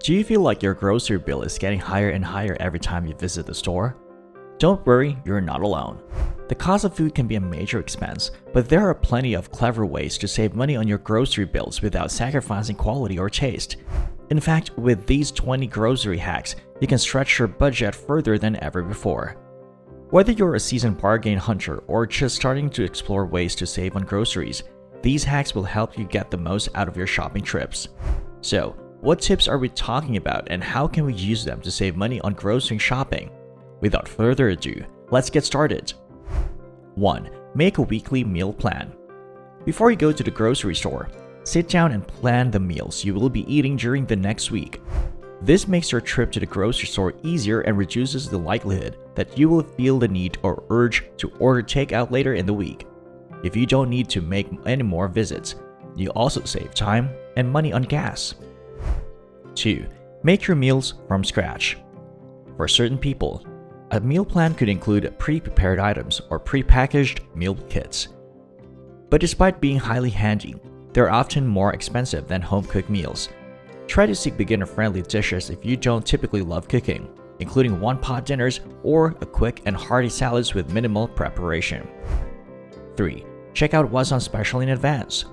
Do you feel like your grocery bill is getting higher and higher every time you visit the store? Don't worry, you're not alone. The cost of food can be a major expense, but there are plenty of clever ways to save money on your grocery bills without sacrificing quality or taste. In fact, with these 20 grocery hacks, you can stretch your budget further than ever before. Whether you're a seasoned bargain hunter or just starting to explore ways to save on groceries, these hacks will help you get the most out of your shopping trips. So, what tips are we talking about and how can we use them to save money on grocery shopping? Without further ado, let's get started. 1. Make a weekly meal plan. Before you go to the grocery store, sit down and plan the meals you will be eating during the next week. This makes your trip to the grocery store easier and reduces the likelihood that you will feel the need or urge to order takeout later in the week. If you don't need to make any more visits, you also save time and money on gas. 2. Make your meals from scratch. For certain people, a meal plan could include pre-prepared items or pre-packaged meal kits. But despite being highly handy, they're often more expensive than home-cooked meals. Try to seek beginner-friendly dishes if you don't typically love cooking, including one-pot dinners or a quick and hearty salads with minimal preparation. 3. Check out what's on special in advance.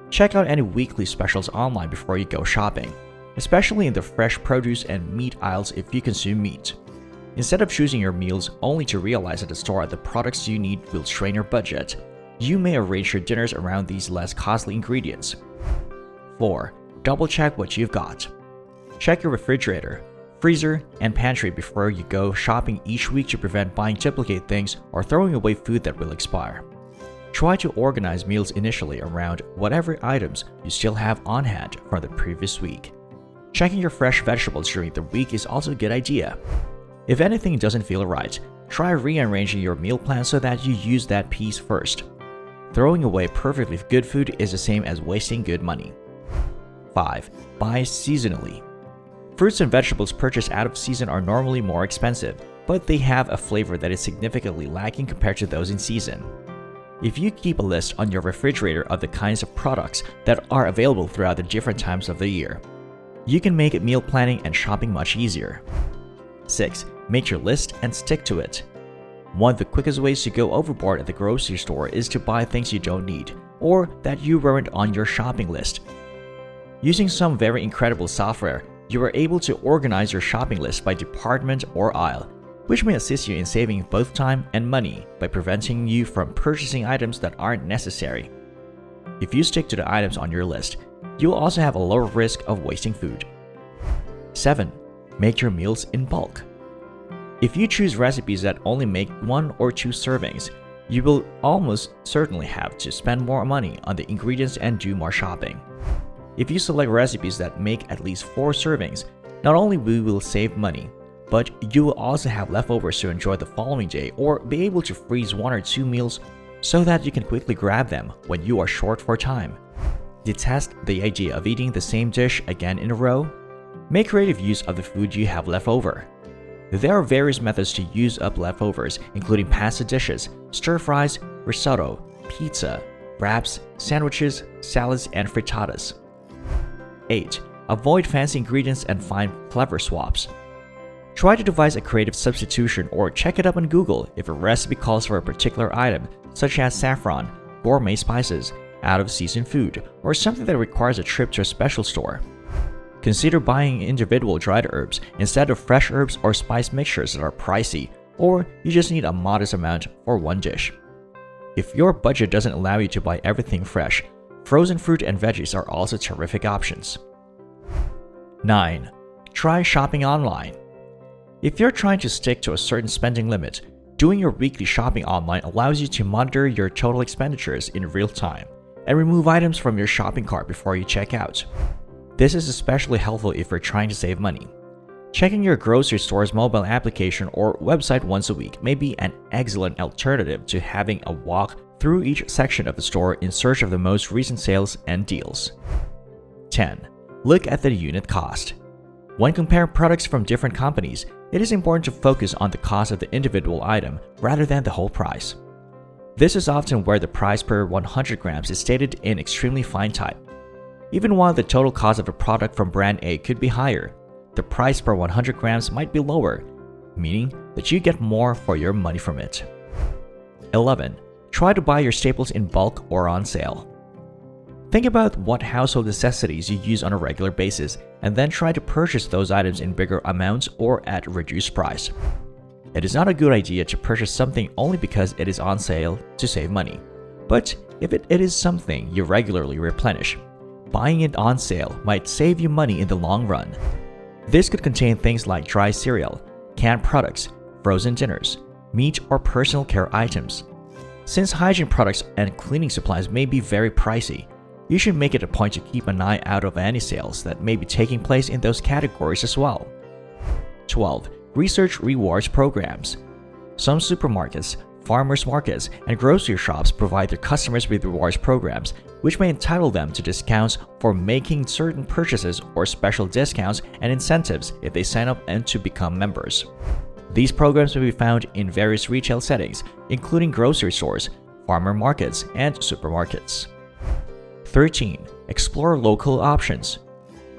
Check out any weekly specials online before you go shopping, especially in the fresh produce and meat aisles if you consume meat. Instead of choosing your meals only to realize at the store the products you need will strain your budget, you may arrange your dinners around these less costly ingredients. 4. Double-check what you've got. Check your refrigerator, freezer, and pantry before you go shopping each week to prevent buying duplicate things or throwing away food that will expire. Try to organize meals initially around whatever items you still have on hand from the previous week. Checking your fresh vegetables during the week is also a good idea. If anything doesn't feel right, try rearranging your meal plan so that you use that piece first. Throwing away perfectly good food is the same as wasting good money. 5. Buy seasonally. Fruits and vegetables purchased out of season are normally more expensive, but they have a flavor that is significantly lacking compared to those in season. If you keep a list on your refrigerator of the kinds of products that are available throughout the different times of the year, you can make meal planning and shopping much easier. 6. Make your list and stick to it. One of the quickest ways to go overboard at the grocery store is to buy things you don't need or that you weren't on your shopping list. Using some very incredible software, you are able to organize your shopping list by department or aisle, which may assist you in saving both time and money by preventing you from purchasing items that aren't necessary. If you stick to the items on your list, you will also have a lower risk of wasting food. 7. Make your meals in bulk. If you choose recipes that only make 1 or 2 servings, you will almost certainly have to spend more money on the ingredients and do more shopping. If you select recipes that make at least 4 servings, not only will you save money, but you will also have leftovers to enjoy the following day or be able to freeze 1 or 2 meals so that you can quickly grab them when you are short for time. Detest the idea of eating the same dish again in a row? Make creative use of the food you have left over. There are various methods to use up leftovers, including pasta dishes, stir-fries, risotto, pizza, wraps, sandwiches, salads, and frittatas. 8. Avoid fancy ingredients and find clever swaps. Try to devise a creative substitution or check it up on Google if a recipe calls for a particular item, such as saffron, gourmet spices, out-of-season food, or something that requires a trip to a special store. Consider buying individual dried herbs instead of fresh herbs or spice mixtures that are pricey, or you just need a modest amount for one dish. If your budget doesn't allow you to buy everything fresh, frozen fruit and veggies are also terrific options. 9. Try shopping online. If you're trying to stick to a certain spending limit, doing your weekly shopping online allows you to monitor your total expenditures in real time and remove items from your shopping cart before you check out. This is especially helpful if you're trying to save money. Checking your grocery store's mobile application or website once a week may be an excellent alternative to having a walk through each section of the store in search of the most recent sales and deals. 10. Look at the unit cost. When comparing products from different companies, it is important to focus on the cost of the individual item rather than the whole price. This is often where the price per 100 grams is stated in extremely fine type. Even while the total cost of a product from brand A could be higher, the price per 100 grams might be lower, meaning that you get more for your money from it. 11. Try to buy your staples in bulk or on sale. Think about what household necessities you use on a regular basis and then try to purchase those items in bigger amounts or at a reduced price. It is not a good idea to purchase something only because it is on sale to save money. But if it is something you regularly replenish, buying it on sale might save you money in the long run. This could contain things like dry cereal, canned products, frozen dinners, meat or personal care items. Since hygiene products and cleaning supplies may be very pricey, you should make it a point to keep an eye out of any sales that may be taking place in those categories as well. 12. Research rewards programs. Some supermarkets, farmers markets, and grocery shops provide their customers with rewards programs, which may entitle them to discounts for making certain purchases or special discounts and incentives if they sign up and to become members. These programs may be found in various retail settings, including grocery stores, farmer markets, and supermarkets. 13. Explore local options.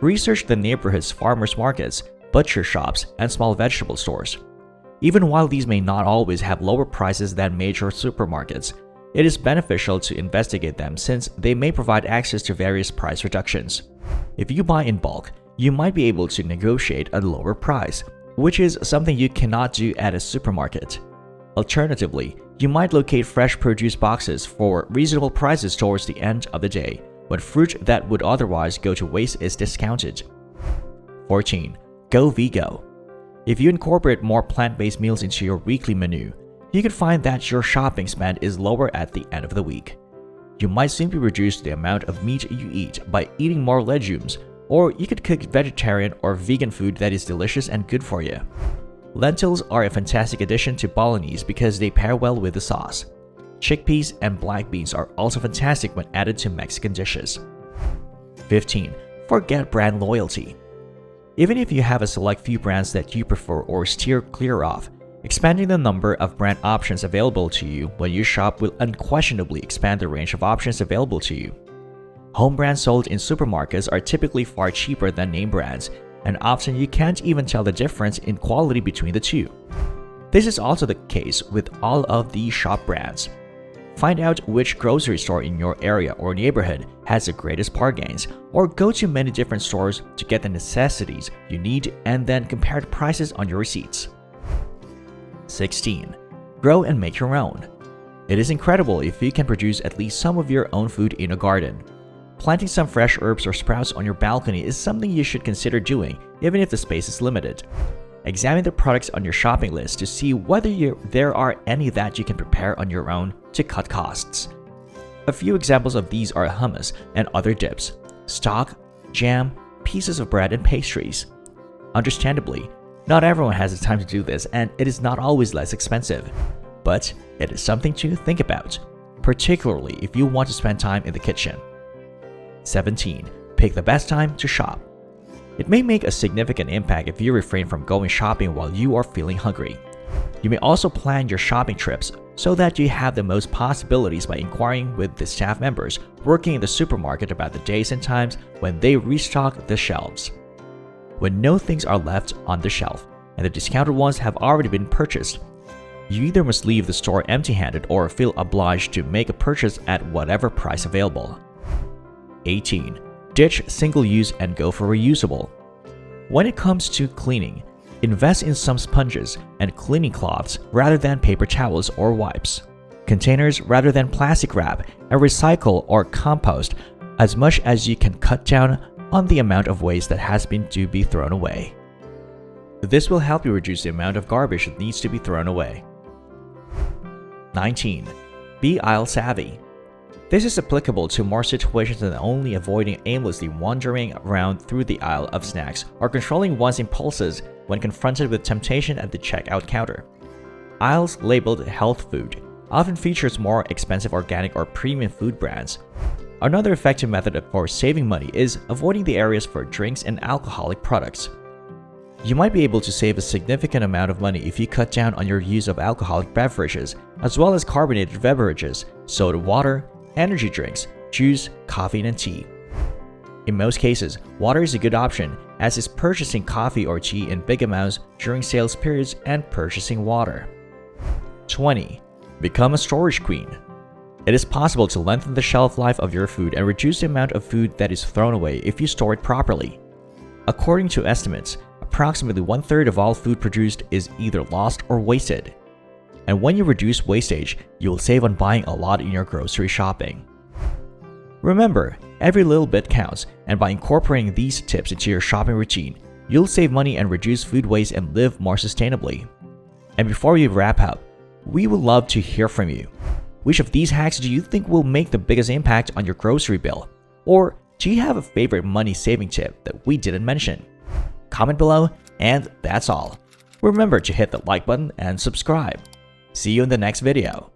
Research the neighborhood's farmers markets, butcher shops, and small vegetable stores. Even while these may not always have lower prices than major supermarkets, it is beneficial to investigate them since they may provide access to various price reductions. If you buy in bulk, you might be able to negotiate a lower price, which is something you cannot do at a supermarket. Alternatively, you might locate fresh produce boxes for reasonable prices towards the end of the day, when fruit that would otherwise go to waste is discounted. 14. Go Vego. If you incorporate more plant-based meals into your weekly menu, you can find that your shopping spend is lower at the end of the week. You might simply reduce the amount of meat you eat by eating more legumes, or you could cook vegetarian or vegan food that is delicious and good for you. Lentils are a fantastic addition to bolognese because they pair well with the sauce. Chickpeas and black beans are also fantastic when added to Mexican dishes. 15. Forget brand loyalty. Even if you have a select few brands that you prefer or steer clear of, expanding the number of brand options available to you when you shop will unquestionably expand the range of options available to you. Home brands sold in supermarkets are typically far cheaper than name brands, and often you can't even tell the difference in quality between the two. This is also the case with all of these shop brands. Find out which grocery store in your area or neighborhood has the greatest bargains, or go to many different stores to get the necessities you need and then compare the prices on your receipts. 16. Grow and make your own. It is incredible if you can produce at least some of your own food in a garden. Planting some fresh herbs or sprouts on your balcony is something you should consider doing, even if the space is limited. Examine the products on your shopping list to see whether there are any that you can prepare on your own to cut costs. A few examples of these are hummus and other dips, stock, jam, pieces of bread, and pastries. Understandably, not everyone has the time to do this, and it is not always less expensive. But it is something to think about, particularly if you want to spend time in the kitchen. 17. Pick the best time to shop. It may make a significant impact if you refrain from going shopping while you are feeling hungry. You may also plan your shopping trips so that you have the most possibilities by inquiring with the staff members working in the supermarket about the days and times when they restock the shelves. When no things are left on the shelf and the discounted ones have already been purchased, you either must leave the store empty-handed or feel obliged to make a purchase at whatever price available. 18. Ditch single-use and go for reusable. When it comes to cleaning, invest in some sponges and cleaning cloths rather than paper towels or wipes, containers rather than plastic wrap, and recycle or compost as much as you can cut down on the amount of waste that has been to be thrown away. This will help you reduce the amount of garbage that needs to be thrown away. 19. Be aisle savvy. This is applicable to more situations than only avoiding aimlessly wandering around through the aisle of snacks or controlling one's impulses when confronted with temptation at the checkout counter. Aisles labeled health food often features more expensive organic or premium food brands. Another effective method for saving money is avoiding the areas for drinks and alcoholic products. You might be able to save a significant amount of money if you cut down on your use of alcoholic beverages, as well as carbonated beverages, soda water, energy drinks, juice, coffee, and tea. In most cases, water is a good option, as is purchasing coffee or tea in big amounts during sales periods and purchasing water. 20. Become a storage queen. It is possible to lengthen the shelf life of your food and reduce the amount of food that is thrown away if you store it properly. According to estimates, approximately 1/3 of all food produced is either lost or wasted. And when you reduce wastage, you will save on buying a lot in your grocery shopping. Remember, every little bit counts, and by incorporating these tips into your shopping routine, you'll save money and reduce food waste and live more sustainably. And before we wrap up, we would love to hear from you. Which of these hacks do you think will make the biggest impact on your grocery bill? Or do you have a favorite money saving tip that we didn't mention? Comment below, and that's all. Remember to hit the like button and subscribe. See you in the next video.